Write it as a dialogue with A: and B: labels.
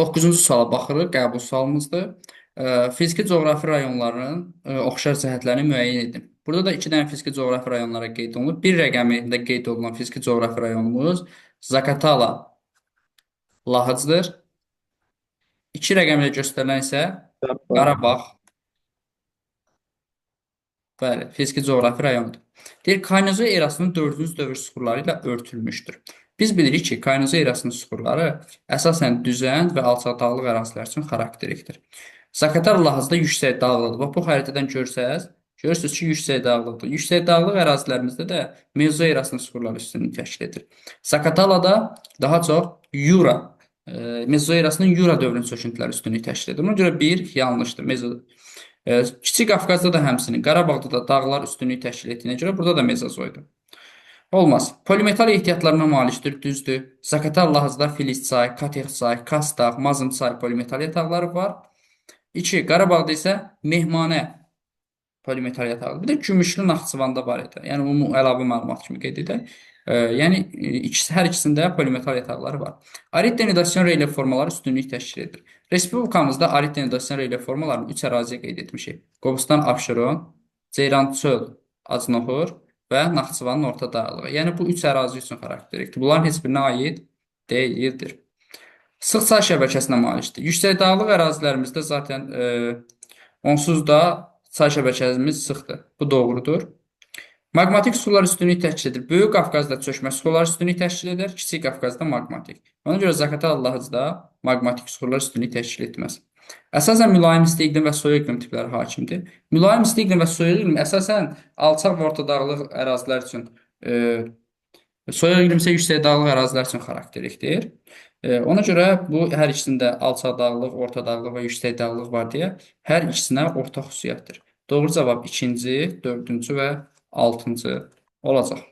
A: 9-cu suala baxırıq, qəbul sualımızdır. Fiziki coğrafi rayonların oxşar cəhətlərini müəyyən edin. Burada da 2 dənə fiziki coğrafi rayonlara qeyd olunub. Bir rəqəmində qeyd olunan fiziki coğrafi rayonumuz Zaqatala, Lahıcdır. 2 rəqəmlə göstərilən isə
B: Yapma.
A: Qarabağ, bəli, fiziki coğrafi rayondur. Deyir, Kaynozu erasının 4-cü dövr süxurları ilə örtülmüşdür. Biz bilirik ki, Kaynozu erasının süxurları əsasən düzən və alçaq dağlıq ərazilər üçün xarakterikdir. Zaqatala Lahıcda yüksək dağlıqdır. Bax, bu xəritədən görsəz, görürsünüz ki, yüksək dağlıqdır. Yüksək dağlıq ərazilərimizdə də mövzu erasının süxurları üstünlüyü təşkil edir. Zaqatalada daha çox Yura, Mezoerasının Yura dövrünün çöküntüləri üstünlüyü təşkil edir. Ona görə bir yanlışdır. Kiçik Qafqazda da həmçinin, Qarabağda da dağlar üstünlüyü təşkil etdiyinə görə burada da Mezozoydur. Olmaz. Polimetal ehtiyatlarına malikdir, düzdür. Zaqatala Lahıcda Filiz çay, Katex çay, Kastaq, Mazım çay polimetal yataqları var. 2. Qarabağda isə Mehmanə polimetal yatağı. Bir də Gümüşlü Naxçıvanda var idi. Yəni bunu əlavə məlumat kimi qeyd edək. Yəni hər ikisində polimetal yataqları var. Arid denudasyon relyef formaları üstünlük təşkil edir. Respublikamızda arid denudasyon relyef formalarını 3 əraziyə qeyd etmişik. Qobustan, Abşeron, Ceyran çöl, Acnoxor və Naxçıvanın orta dağlığı. Yəni bu 3 ərazi üçün xarakterikdir. Bunların heç birinə aid deyildir. Sıx çay şəbəkəsinə malikdir. Yüksək dağlıq ərazilərimizdə zaten onsuz da çay şəbəkəmiz sıxdır. Bu doğrudur. Maqmatik sular üstünlük təşkil edir. Böyük Qafqazda çökmə sular üstünlük təşkil edir. Kiçik Qafqazda maqmatik. Ona görə Zaqatala Lahıcda maqmatik sular üstünlük təşkil etməz. Əsasən mülayim isti iqlim və soyuq iqlim tipləri hakimdir. Mülayim isti iqlim və soyuq iqlim əsasən alçaq və orta dağlıq ərazilər üçün, soyuq iqlim isə yüksək dağlıq ərazilər üçün xarakterikdir. Ona görə bu hər ikisində alçaq dağlıq, orta dağlıq və yüksək dağlıq var deyə hər ikisinə ortaq xüsusiyyətdir. Doğru cavab 2-ci, 4-cü və 6-cı olacaq.